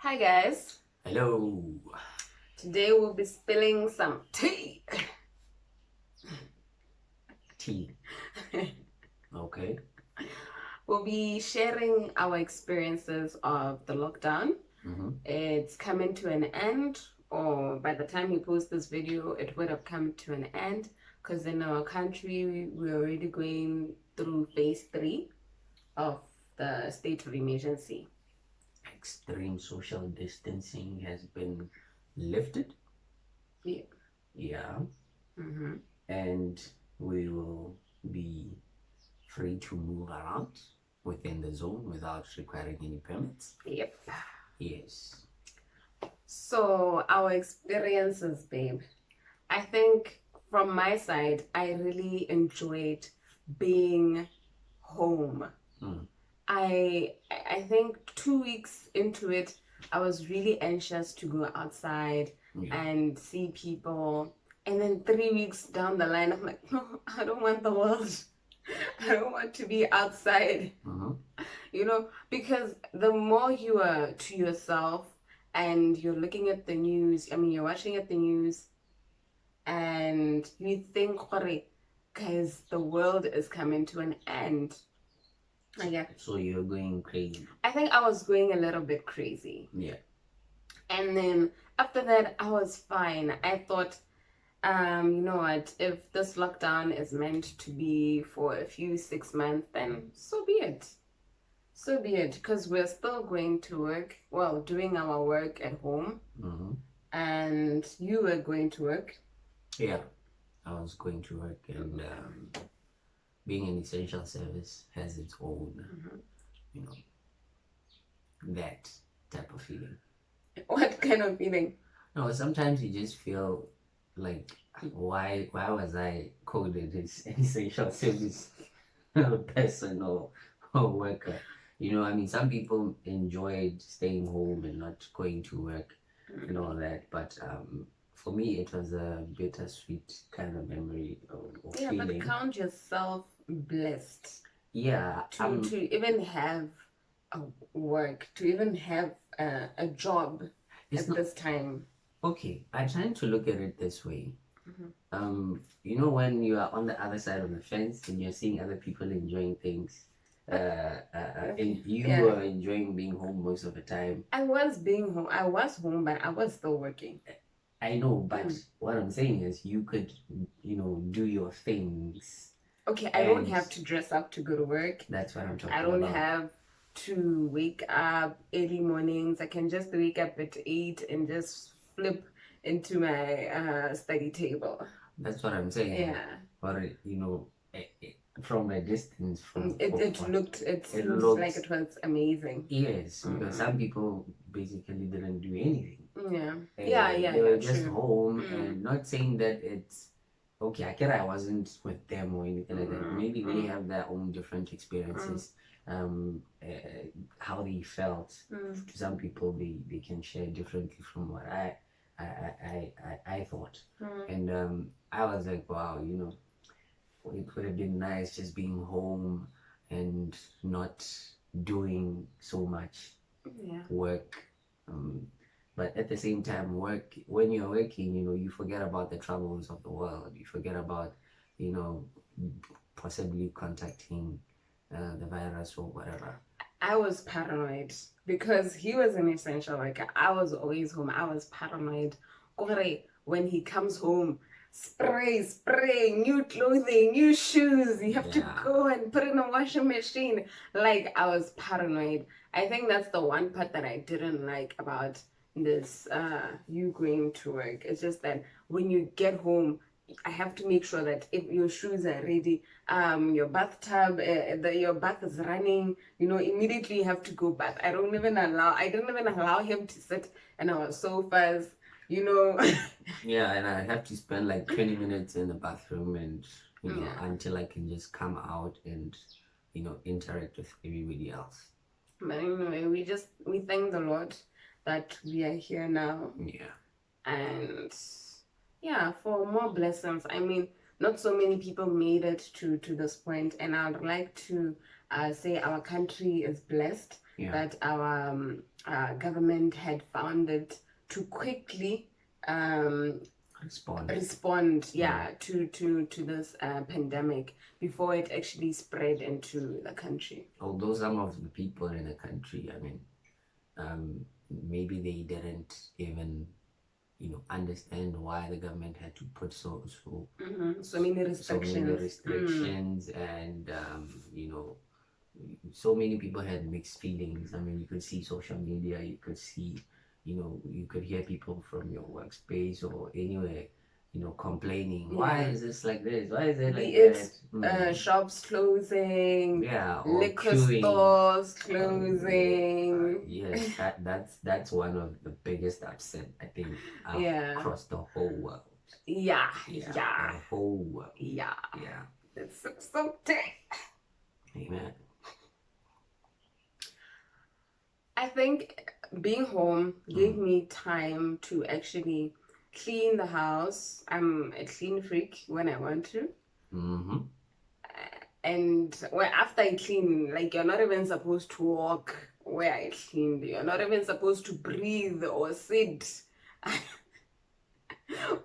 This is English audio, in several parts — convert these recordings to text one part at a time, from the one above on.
Hi guys, Hello. today we'll be spilling some tea. Tea. Okay. We'll be sharing our experiences of the lockdown. It's coming to an end, or by the time you post this video, it would have come to an end because in our country, we're already going through phase 3 of the state of emergency. Extreme social distancing has been lifted. Yeah. Yeah. Mm-hmm. And we will be free to move around within the zone without requiring any permits. Yep. Yes. So, our experiences, babe. I think from my side, I really enjoyed being home. Mm. I think 2 weeks into it, I was really anxious to go outside and see people. And then 3 weeks down the line, I'm like, no, I don't want the world. I don't want to be outside. Because the more you are to yourself and you're looking at the news, you're watching at the news, and you think, guys, the world is coming to an end. So you're going crazy. I think I was going a little bit crazy. Yeah. And then after that, I was fine. I thought, you know what, if this lockdown is meant to be for a few 6 months, then so be it. So be it, because we're still going to work, well, doing our work at home. And you were going to work. Yeah. I was going to work, and being an essential service has its own, that type of feeling. What kind of feeling? No, sometimes you just feel like, why was I coded as an essential service person or worker? Some people enjoyed staying home and not going to work and all that, but for me, it was a bittersweet kind of memory or feeling. But count yourself blessed. Yeah. To even have a work, to even have a job at this time. Okay, I'm trying to look at it this way. When you are on the other side of the fence and you're seeing other people enjoying things, and you are enjoying being home most of the time. I was being home. I was home, but I was still working. I know, but what I'm saying is you could, do your things. Okay, I don't have to dress up to go to work. That's what I'm talking about. I don't have to wake up early mornings. I can just wake up at 8 and just flip into my study table. That's what I'm saying. Yeah. Or, from a distance, it looked like it was amazing. Yes, because some people basically didn't do anything. Yeah. They were just home, and not saying that it's okay. I wasn't with them or anything like that. Maybe they have their own different experiences. How they felt. To some people, they can share differently from what I thought. And I was like, wow, it would have been nice just being home and not doing so much work. But at the same time, when you're working, you forget about the troubles of the world. You forget about, possibly contacting the virus or whatever. I was paranoid because he was an essential worker. I was always home. I was paranoid. When he comes home, spray, new clothing, new shoes. You have to go and put in a washing machine. Like, I was paranoid. I think that's the one part that I didn't like about this you going to work. It's just that when you get home, I have to make sure that if your shoes are ready, your bathtub, your bath is running, immediately you have to go bath. I didn't even allow him to sit on our sofas, Yeah, and I have to spend like 20 minutes in the bathroom and, until I can just come out and, interact with everybody else. But anyway, we thank the Lord that we are here now. Yeah. And for more blessings. Not so many people made it to this point, and I'd like to say our country is blessed Yeah. that our government had found it to quickly respond to this pandemic before it actually spread into the country. Although some of the people in the country, I mean, maybe they didn't even understand why the government had to put so many restrictions. And so many people had mixed feelings. I mean, you could see social media, you could see, you could hear people from your workspace or anywhere, complaining. Why is this like this? Why is it like that? Shops closing, or liquor queuing. Stores closing. Yes, that's one of the biggest upset I think across the whole world. The whole world. It's something. Amen. I think being home gave me time to actually clean the house. I'm a clean freak when I want to. And after I clean, like, you're not even supposed to walk where I cleaned. You're not even supposed to breathe or sit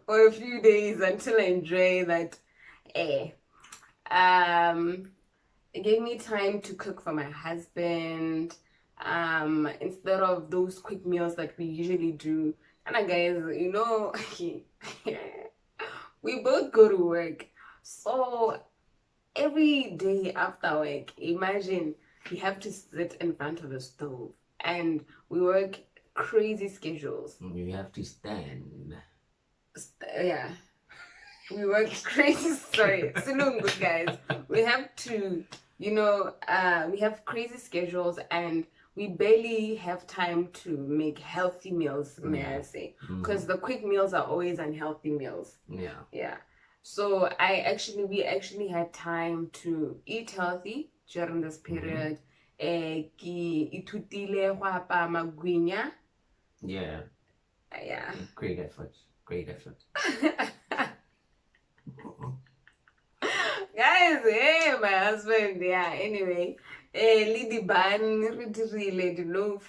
for a few days until I enjoy that air. It gave me time to cook for my husband. Instead of those quick meals that we usually do. And guys, we both go to work. So every day after work, imagine we have to sit in front of the stove and we work crazy schedules. You have to stand. We work crazy. Sorry, Silungu, guys. We have to, we have crazy schedules and we barely have time to make healthy meals, may I say. Because the quick meals are always unhealthy meals. So we actually had time to eat healthy during this period. Great effort. Guys, hey, my husband, anyway. Lidi ban ridirile,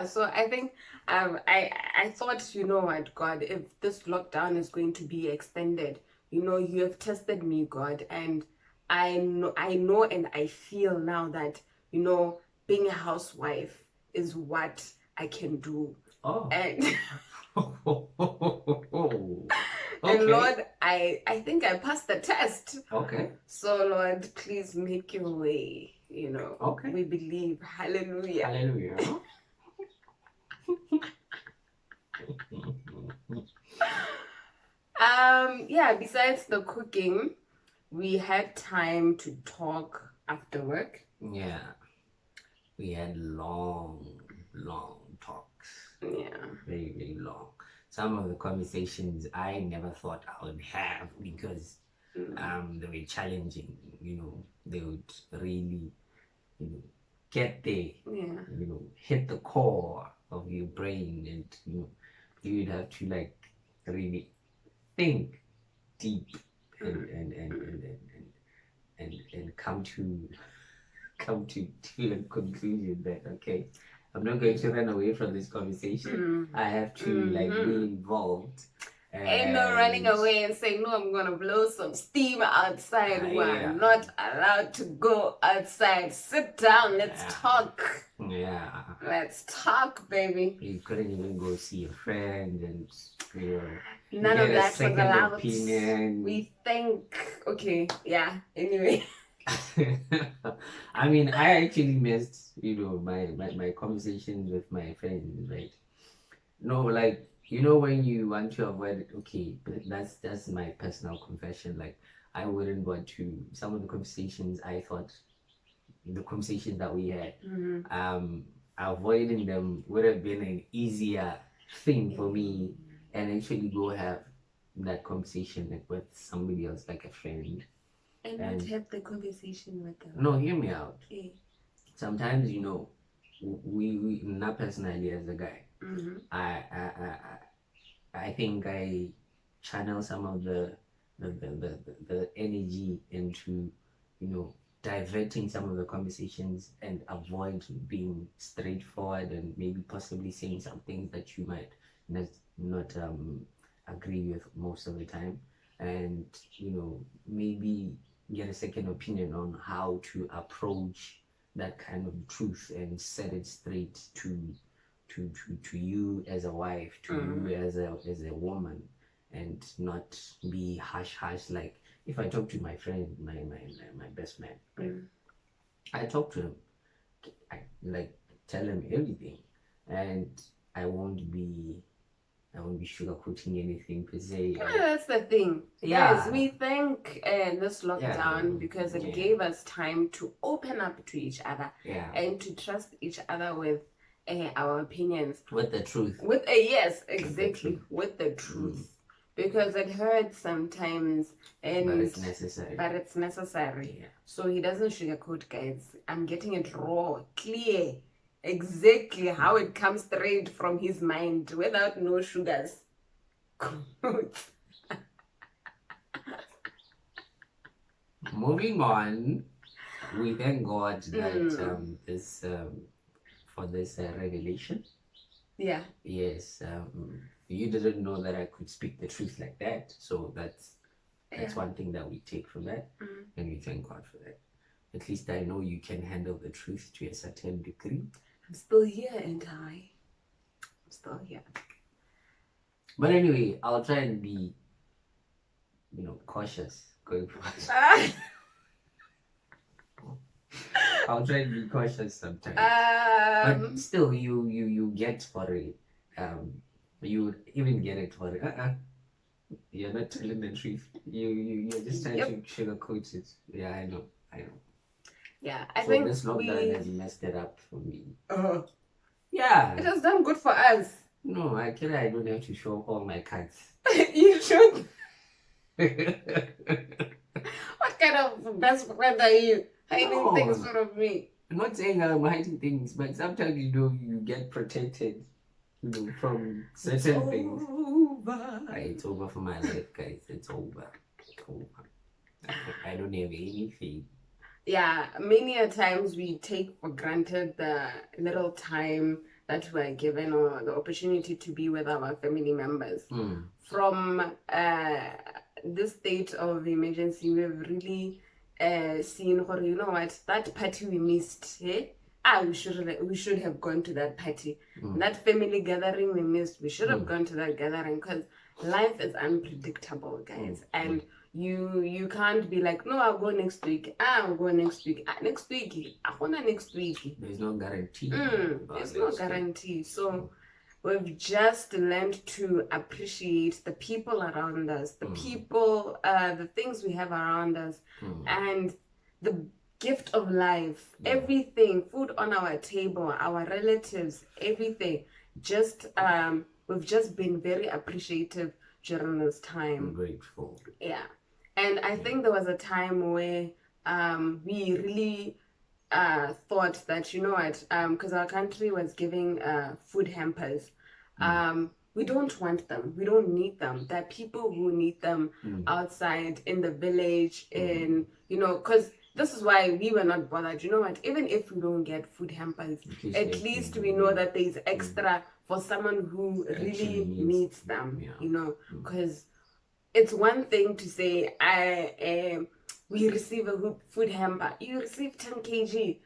so I think I thought, you know what, God, if this lockdown is going to be extended, you have tested me, God, and I know and I feel now that, being a housewife is what I can do. And and Lord, I think I passed the test. Okay. So Lord, please make your way. Okay. We believe. Hallelujah. Hallelujah. Besides the cooking, we had time to talk after work. Yeah. We had long talks. Yeah. Very, very long. Some of the conversations I never thought I would have because they were challenging. They would really, get there. Yeah. Hit the core of your brain, and you'd have to like really think deep and come to a conclusion that okay, I'm not going to run away from this conversation. I have to like be involved. Ain't no running away and saying, no, I'm gonna blow some steam outside. We're not allowed to go outside. Sit down, let's talk. Yeah. Let's talk, baby. You couldn't even go see a friend and none of that was allowed. Opinion. We think anyway. I mean, I actually missed, my conversations with my friends, right? No, like, when you want to avoid it, okay, but that's my personal confession. Like, I wouldn't want to, some of the conversations I thought, the conversations that we had, avoiding them would have been an easier thing for me and actually go have that conversation with somebody else, like a friend. And not have the conversation with them. No, hear me out. Sometimes, we not personally as a guy, I think I channel some of the energy into diverting some of the conversations and avoid being straightforward and maybe possibly saying some things that you might not agree with most of the time, and maybe get a second opinion on how to approach that kind of truth and set it straight to you as a wife, to you as a woman, and not be hush like if I talk to my friend, my best man, right? I talk to him, I like tell him everything, and I won't be sugarcoating anything per se. Yeah, that's the thing. Yeah. Yes, we thank this lockdown because it gave us time to open up to each other and to trust each other with our opinions. With the truth. With yes, exactly. With the truth. Because it hurts sometimes, and but it's necessary. Yeah. So he doesn't sugarcoat, guys. I'm getting it raw, clear, exactly how it comes straight from his mind without no sugars. Moving on, we thank God that this for this revelation. Yeah. Yes. You didn't know that I could speak the truth like that, so that's one thing that we take from that, and we thank God for that. At least I know you can handle the truth to a certain degree. I'm still here, and I'm still here. But anyway, I'll try and be, cautious going forward. I'll try and be cautious sometimes. But still, you get for it. You would even get it for it. You're not telling the truth. You're just trying to sugarcoat it. Yeah, I know. Yeah, I think this lockdown has messed it up for me. Yeah. It has done good for us. No, I don't have to show all my cards. You should. What kind of best friend are you? Hiding things from me. I'm not saying I'm hiding things, but sometimes you get protected. From certain things. It's over for my life, guys. It's over. I don't have anything. Yeah, many a times we take for granted the little time that we're given or the opportunity to be with our family members. From this state of emergency, we've really seen, you know what, that party we missed, we should have gone to that party. That family gathering we missed, we should have gone to that gathering, because life is unpredictable, guys. And you can't be like, no, I'll go next week. I'll go next week. Next week. There's no guarantee. There's no guarantee. So we've just learned to appreciate the people around us, the people, the things we have around us, and the gift of life, everything, food on our table, our relatives, everything. We've just been very appreciative during this time. I'm grateful. Yeah. And I think there was a time where we really thought that, you know what, because our country was giving food hampers. We don't want them. We don't need them. There are people who need them outside in the village, because this is why we were not bothered. You know what? Even if we don't get food hampers, at least we know that there's extra for someone who really needs them. Because it's one thing to say, we receive a food hamper. You receive 10 kg.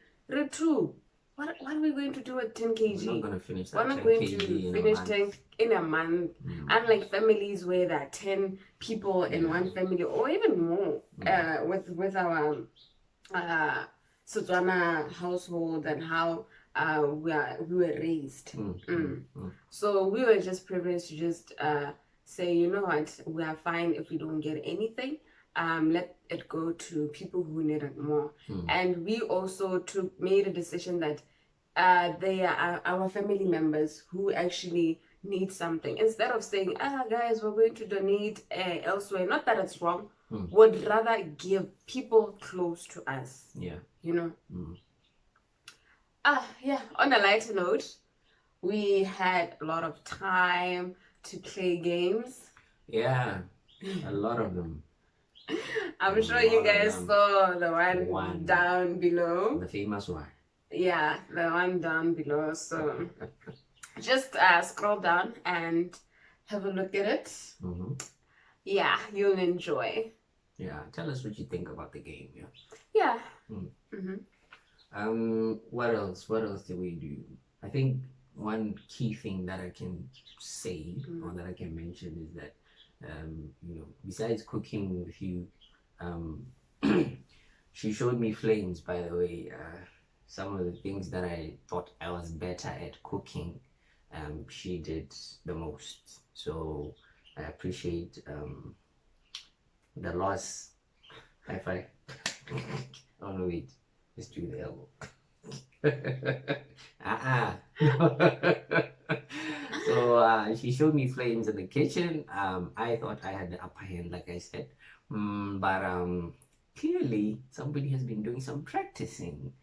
True. What are we going to do with 10 kg? We're not going to finish that. We're not going to finish 10 in a month. Unlike families where there are 10 people in one family, or even more, with our Setswana household and how we were raised. So we were just privileged to just say, you know what, we are fine if we don't get anything. Let it go to people who need it more. And we also made a decision that they are our family members who actually need something. Instead of saying, guys, we're going to donate elsewhere. Not that it's wrong. Would rather give people close to us. Yeah. On a lighter note, we had a lot of time to play games. Yeah, a lot of them. I'm A sure you lot of guys them. saw the one One. down below. The famous one. Yeah, the one down below. So just scroll down and have a look at it. Mm-hmm. Yeah, you'll enjoy. Yeah, tell us what you think about the game. Yeah. Yeah. Mm. Mm-hmm. What else? What else did we do? I think one key thing that I can say or that I can mention is that, besides cooking with you, um, she showed me flames. By the way, some of the things that I thought I was better at cooking, she did the most. So I appreciate the loss. High five. Oh no, wait. Let's do the elbow. So she showed me flames in the kitchen. I thought I had the upper hand, like I said. But clearly somebody has been doing some practicing.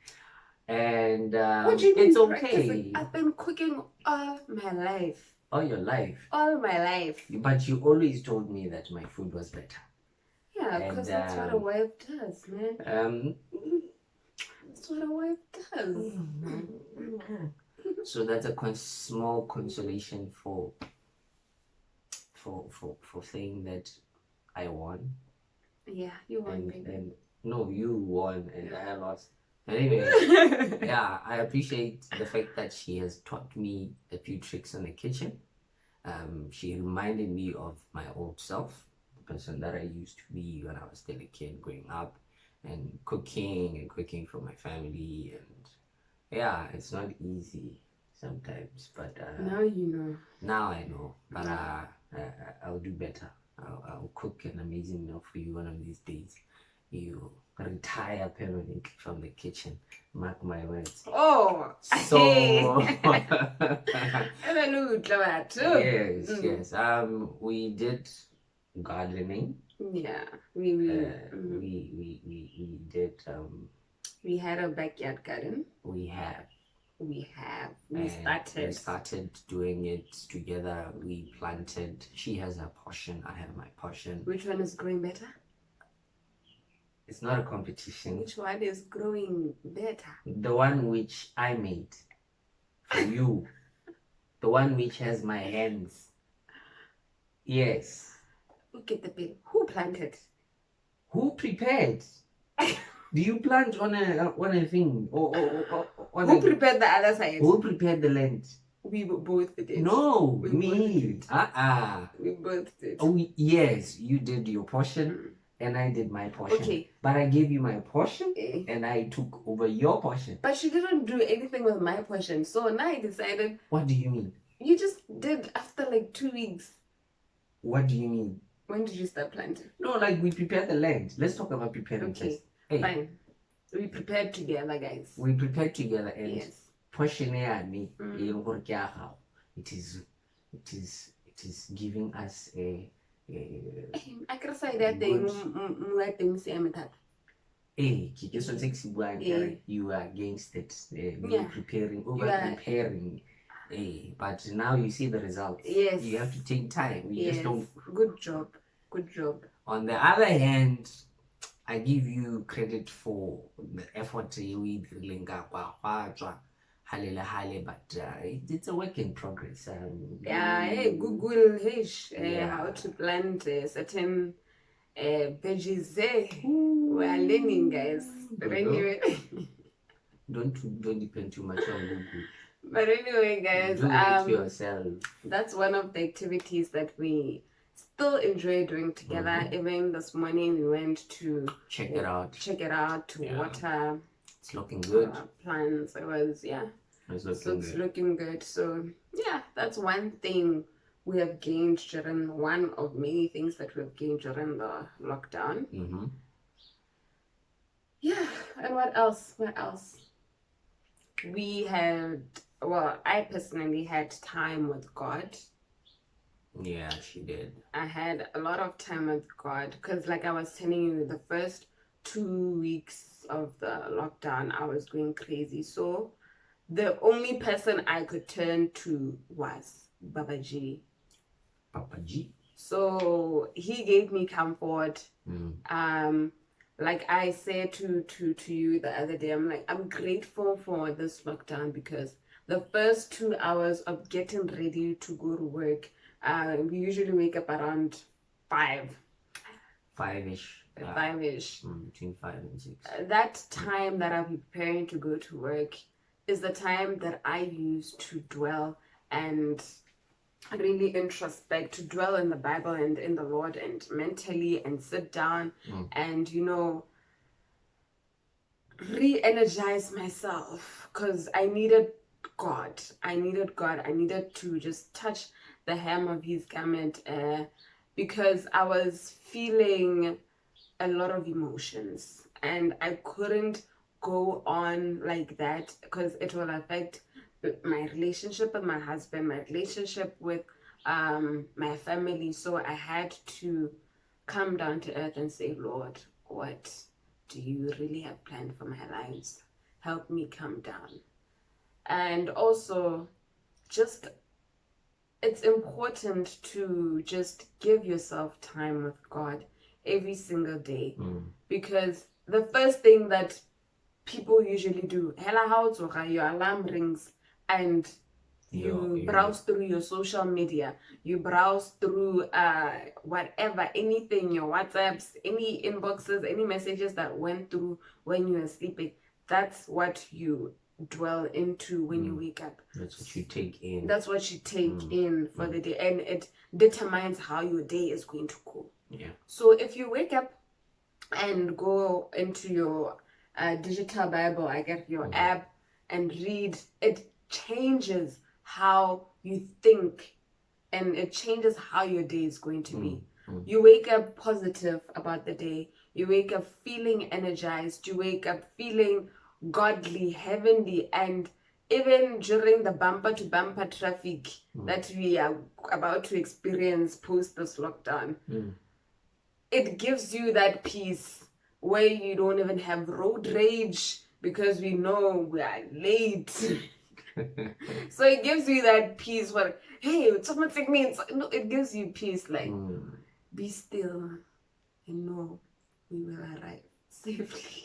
And What do you mean it's practicing? okay. I've been cooking all my life. All your life. All my life. But you always told me that my food was better. Yeah, because that's what a wife does, man. That's what a wife does. So that's a small consolation for saying that I won. Yeah, you won, baby. And no, you won and I lost. But anyway, yeah, I appreciate the fact that she has taught me a few tricks in the kitchen. She reminded me of my old self, the person that I used to be when I was still a kid growing up, and cooking for my family. And yeah, it's not easy sometimes, but now you know. Now I know, but I'll do better. I'll cook an amazing meal for you one of these days. You retire permanently from the kitchen. Mark my words. Oh, so yes, yes. We did gardening. Yeah, we did. We had a backyard garden. We started doing it together. We planted. She has her portion, I have my portion. Which one is growing better? It's not a competition. Which one is growing better? The one which I made for you. The one which has my hands. Yes. Look at the bill. Who planted? Who prepared? Do you plant on a thing? Who prepared the other side? Who prepared the land? We both did. No, we me. We both did. Oh, yes, you did your portion and I did my portion. Okay. But I gave you my portion and I took over your portion. But she didn't do anything with my portion. So now I decided. What do you mean? You just did after like 2 weeks. What do you mean? When did you start planting? No, like we prepared the land. Let's talk about preparing first. Hey. Fine. We prepared together, guys. We prepared together and yes. Portion it is giving us a I can say that you are against it. Preparing. But now you see the results. Yes. You have to take time. You just don't. Good job. Good job. On the other hand, I give you credit for the effort you link up, but it's a work in progress. Google how to plant certain veggies. We are learning, guys. But anyway, don't depend too much on Google. But anyway, guys, do it yourself. That's one of the activities that we still enjoy doing together. Even this morning we went to check it out to water. It's looking good. Plants. It was it's looking good. So yeah, that's one thing we have gained during one of many things that we've gained during the lockdown. Yeah, and what else? We had, I personally had time with God. Yeah, she did. I had a lot of time with God because, like I was telling you, the first 2 weeks of the lockdown, I was going crazy. So the only person I could turn to was Baba G. Papa G? So he gave me comfort. Mm. Like I said to you the other day, I'm like, I'm grateful for this lockdown because the first 2 hours of getting ready to go to work, we usually wake up around 5, Five-ish. 5-ish. Between 5 and 6. That time that I'm preparing to go to work is the time that I use to dwell and really introspect, to dwell in the Bible and in the Lord and mentally and sit down and, re-energize myself because I needed God. I needed God. I needed to just touch the hem of his garment because I was feeling a lot of emotions and I couldn't go on like that because it will affect my relationship with my husband, my relationship with my family. So I had to come down to earth and say, Lord, what do you really have planned for my lives? Help me come down. And also, just it's important to just give yourself time with God every single day because the first thing that people usually do, hela how your alarm rings and you browse through your social media, you browse through whatever, anything, your WhatsApps, any inboxes, any messages that went through when you were sleeping. That's what you dwell into when you wake up. That's what you take in. That's what you take in for the day, and it determines how your day is going to go. Yeah. So if you wake up and go into your digital Bible, I get your app and read, it changes how you think and it changes how your day is going to be. You wake up positive about the day. You wake up feeling energized. You wake up feeling godly, heavenly, and even during the bumper to bumper traffic that we are about to experience post this lockdown, it gives you that peace where you don't even have road rage because we know we are late. So it gives you that peace where, hey, someone take me. No, it gives you peace, like, be still and know we will arrive safely.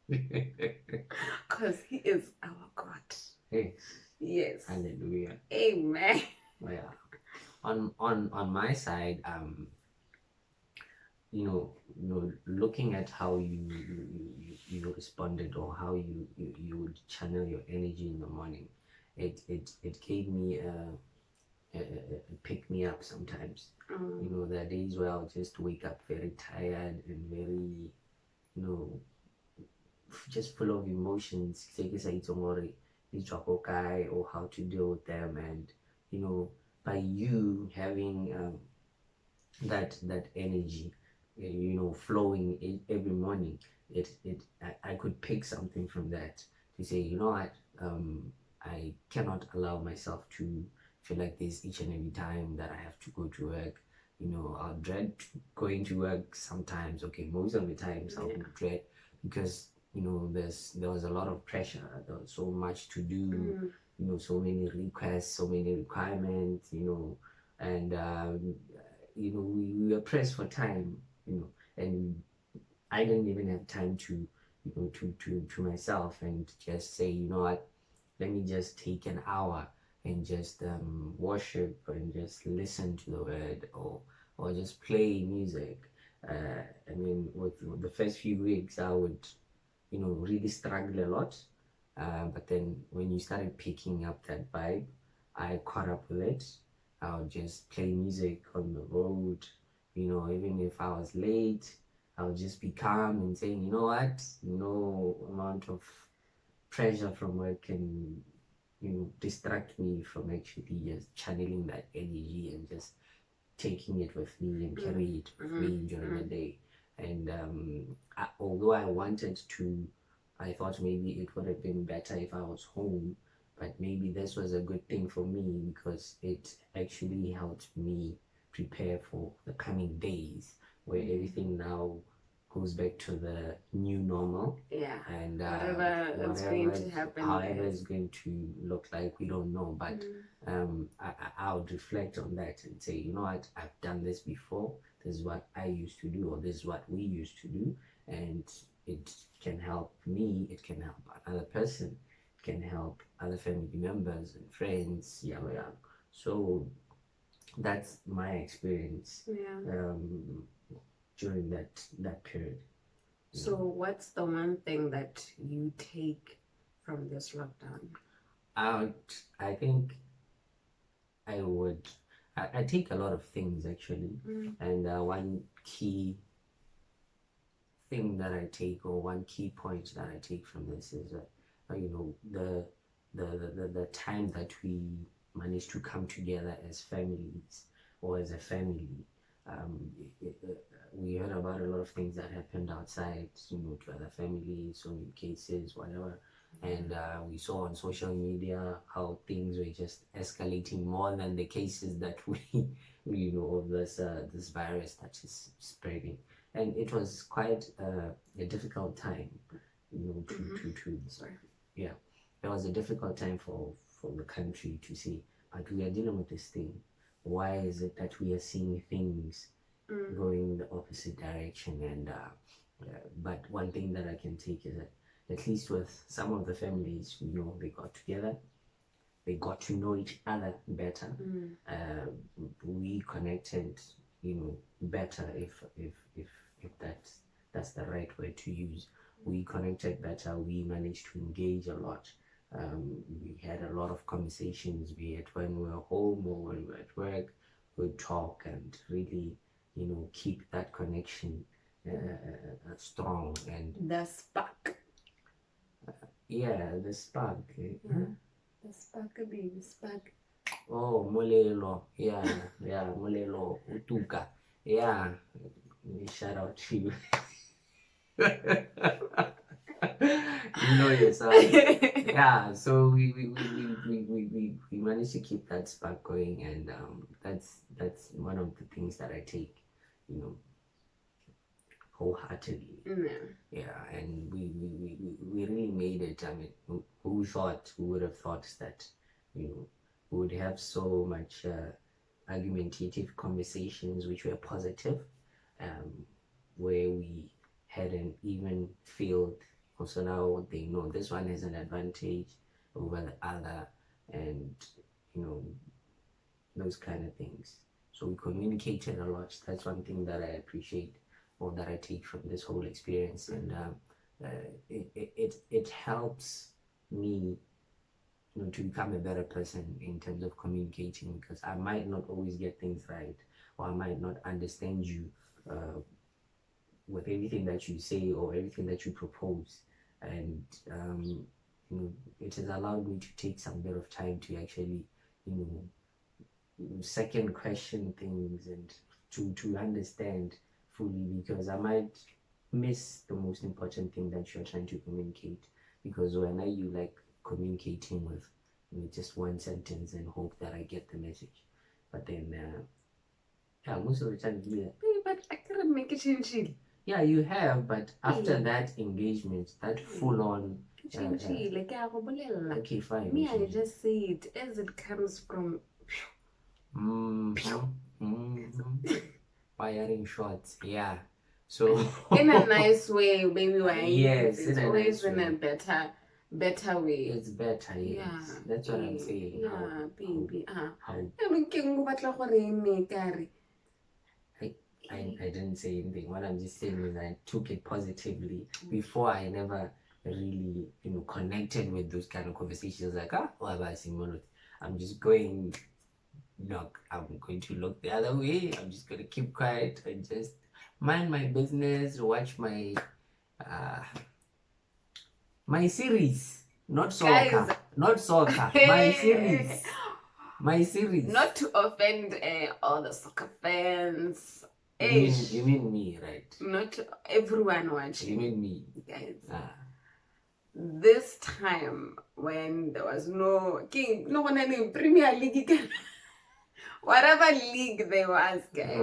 Because he is our God. Hey. Yes. Hallelujah. Amen. Yeah. On my side, looking at how you responded or how you would channel your energy in the morning, it gave me a pick me up sometimes. There are days where I'll just wake up very tired and very, just full of emotions, or how to deal with them, and by you having that energy, flowing every morning, I could pick something from that to say, what, I cannot allow myself to feel like this each and every time that I have to go to work. I'll dread going to work sometimes. Okay, most of the times I'll dread because there was a lot of pressure. There was so much to do. So many requests, so many requirements. And we were pressed for time. And I didn't even have time to to myself and just say, what, let me just take an hour and just worship and just listen to the word, or just play music. I mean, with the first few weeks, I would, really struggle a lot. But then when you started picking up that vibe, I caught up with it. I would just play music on the road, even if I was late, I would just be calm and saying, what, no amount of pressure from work can, distract me from actually just channeling that energy and just taking it with me and carry it with me during the day. And although I wanted to, I thought maybe it would have been better if I was home, but maybe this was a good thing for me because it actually helped me prepare for the coming days where everything now goes back to the new normal. Yeah. And Whatever is going to happen. however it's going to look like, we don't know. But I would reflect on that and say, you know what, I've done this before. This is what I used to do, or this is what we used to do, and it can help me. It can help another person. It can help other family members and friends. Yeah, yeah. So that's my experience. Yeah. During that period. So what's the one thing that you take from this lockdown? I think I take a lot of things actually. And one key thing that I take, or one key point that I take from this, is you know, the time that we managed to come together as families, or as a family. We heard about a lot of things that happened outside, you know, to other families, so many cases, whatever. And we saw on social media how things were just escalating more than the cases that you know, of this virus that is spreading. And it was quite a difficult time, you know, yeah, it was a difficult time for the country to see, but we are dealing with this thing. Why is it that we are seeing things going the opposite direction? And but one thing that I can take is that, at least with some of the families, you know, they got together, they got to know each other better. We connected, you know, better, if that's the right word to use. We connected better. We managed to engage a lot. We had a lot of conversations, be it when we were home or when we were at work. We'd talk and really, you know, keep that connection strong. And the spark. Yeah, the spark. The spark, baby, spark. Oh, molelo. Yeah, molelo. Utuka. Yeah, shout out to you. You know yourself. Yeah, so we managed to keep that spark going, and that's one of the things that I take, you know, wholeheartedly. Yeah, and we really made it. I mean, who would have thought that, you know, we would have so much argumentative conversations which were positive, where we had an even field. Also now they know this one has an advantage over the other, and you know, those kind of things. So we communicated a lot. That's one thing that I appreciate, or that I take from this whole experience. And it helps me, you know, to become a better person in terms of communicating, because I might not always get things right, or I might not understand you with everything that you say or everything that you propose. And you know, it has allowed me to take some bit of time to actually, you know, second question things, and to understand fully, because I might miss the most important thing that you're trying to communicate. Because when you like communicating with, you know, just one sentence and hope that I get the message, but then yeah, most of the time, yeah. But I couldn't make it change. Yeah, you have, but after that engagement, that full on. Okay, fine. Me, I just say it as it comes from. Firing shots, yeah. So in a nice way, baby. Why? Yes, it's always in a better way. It's better, yes. Yeah, that's what I'm saying. Yeah, baby. I didn't say anything. What I'm just saying is I took it positively. Before, I never really, you know, connected with those kind of conversations. Like, I'm just going, I'm going to look the other way. I'm just going to keep quiet and just mind my business, watch my my series. Not soccer. Guys, not soccer. My series. Not to offend all the soccer fans. You mean me, right? Not everyone watching. You mean me. Guys. This time when there was no Premier League, whatever league there was, guys.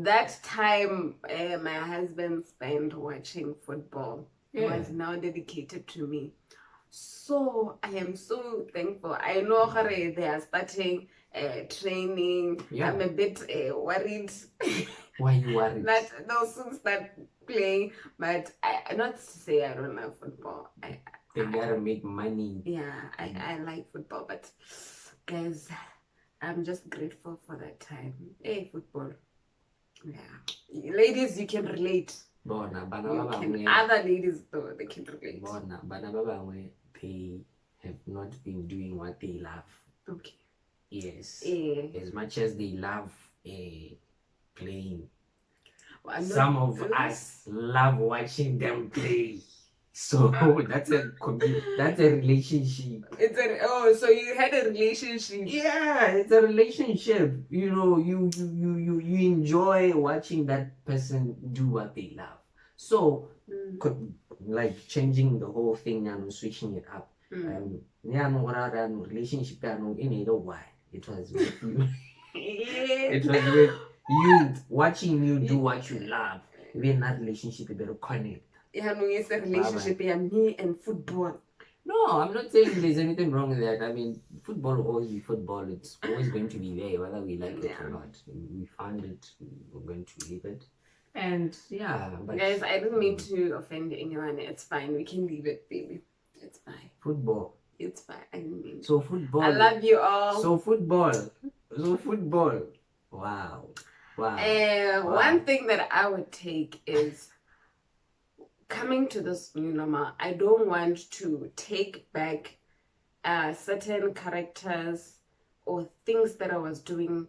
that time my husband spent watching football Yeah. was now dedicated to me. So I am so thankful. I know they are starting training. Yeah. I'm a bit worried Why you worried? that they'll soon start playing. But not to say I don't love football. They gotta make money. Yeah, I like football, but guys, I'm just grateful for that time. Hey, football. Yeah. Ladies, you can relate. Bona, bana You ba can, bangwe, other ladies, though, they can relate. bona, bana ba bangwe, they have not been doing what they love. Okay. Yes. Eh. As much as they love playing, Well, I'm not- some of us love watching them play. So that's a relationship. So you had a relationship. Yeah, it's a relationship. You know, you enjoy watching that person do what they love. So like changing the whole thing and switching it up. Yeah, no, relationship in either way. It was with you. It was with you watching you do what you love. We're in that relationship, you better connect. Yeah, no, it's a relationship. Yeah, me and football. No, I'm not saying there's anything wrong with that. I mean, football will always be football. It's always going to be there, whether we like it or not. We found it, we're going to leave it. And yeah, but guys, I don't mean to offend anyone. It's fine. We can leave it, baby. It's fine. Football. It's fine. I didn't mean to. So football. I love you all. So football. Wow. One thing that I would take is coming to this new normal. I don't want to take back certain characters or things that I was doing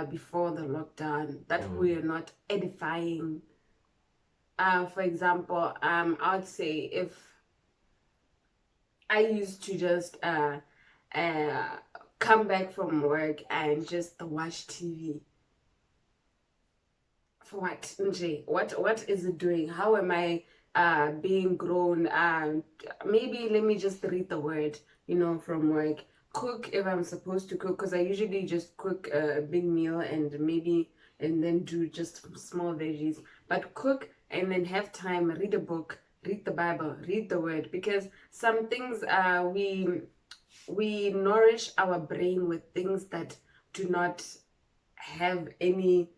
before the lockdown that were not edifying. For example, I would say if I used to just come back from work and just watch TV. For what, Nje? What is it doing? How am I being grown? Maybe let me just read the word, from work. Cook if I'm supposed to cook, because I usually just cook a big meal and then do just small veggies. But cook and then have time, read a book, read the Bible, read the word, because some things we nourish our brain with things that do not have any,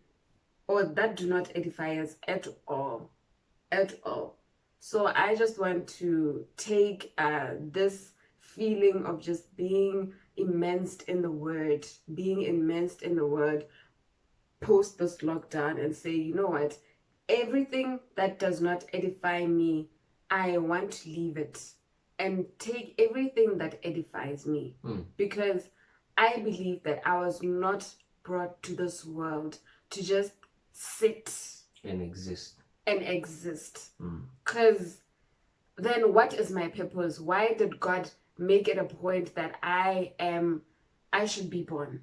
or that do not edify us at all. So I just want to take this feeling of just being immersed in the word post this lockdown and say, you know what, everything that does not edify me, I want to leave it and take everything that edifies me. Because I believe that I was not brought to this world to just sit and exist. Because then what is my purpose? Why did God make it a point that I should be born?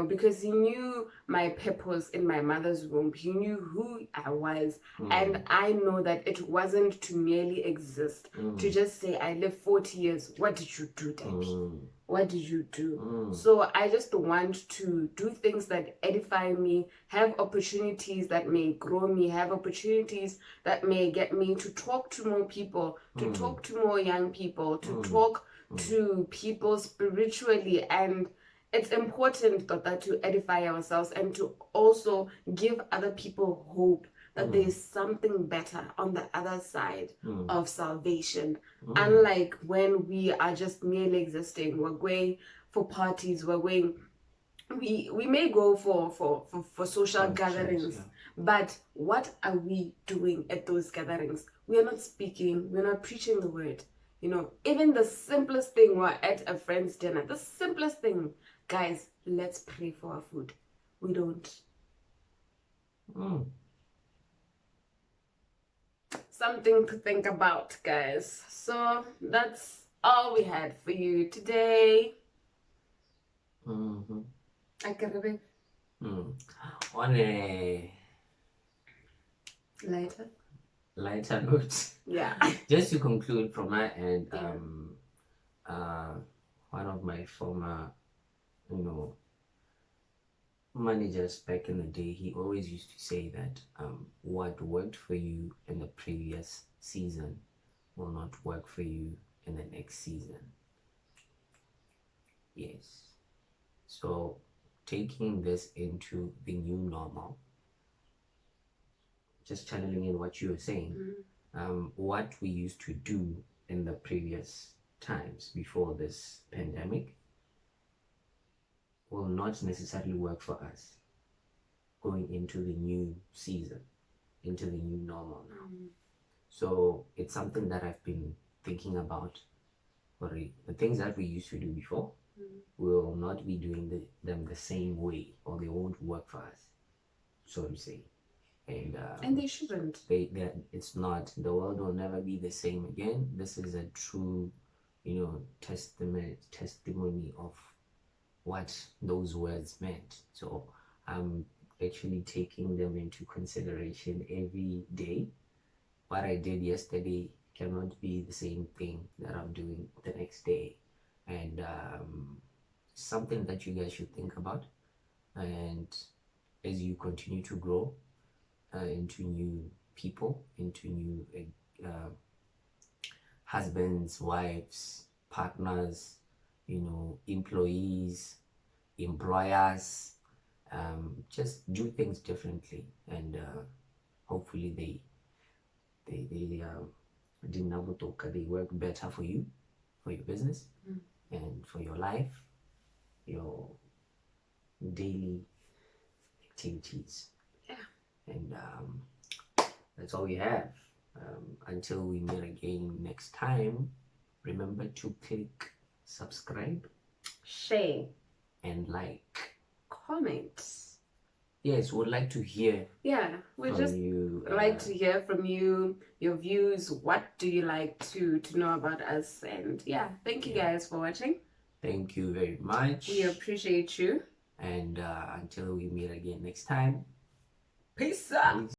Because he knew my purpose in my mother's womb. He knew who I was. And I know that it wasn't to merely exist, to just say, I lived 40 years. What did you do, Daddy? What did you do? So I just want to do things that edify me, have opportunities that may grow me, have opportunities that may get me to talk to more people, to talk to more young people, to talk to people spiritually. And it's important that to edify ourselves and to also give other people hope that there is something better on the other side of salvation. Unlike when we are just merely existing, we're going for parties, we may go for social gatherings, but what are we doing at those gatherings? We are not speaking, we're not preaching the word. Even the simplest thing, we're at a friend's dinner, the simplest thing, guys, let's pray for our food. We don't. Something to think about, guys. So that's all we had for you today. Akarebe. On a lighter note. Yeah. Just to conclude from my end, one of my former, managers back in the day, he always used to say that what worked for you in the previous season will not work for you in the next season. Yes. So taking this into the new normal, just channeling in what you were saying, what we used to do in the previous times before this pandemic will not necessarily work for us going into the new season, into the new normal now. So it's something that I've been thinking about. The things that we used to do before, we will not be doing them the same way, or they won't work for us, so to say. And they shouldn't. It's not. The world will never be the same again. This is a true, testimony of what those words meant. So I'm actually taking them into consideration every day. What I did yesterday cannot be the same thing that I'm doing the next day. And something that you guys should think about. And as you continue to grow into new people, into new husbands, wives, partners, employees, employers, just do things differently, and hopefully they work better for you, for your business, and for your life, your daily activities. And that's all we have. Until we meet again next time, remember to click subscribe, share, and like, comment. Yes, we'd like to hear. Yeah, we just you, like to hear from you, your views. What do you like to know about us? And yeah, thank you guys for watching. Thank you very much. We appreciate you. And until we meet again next time, peace out.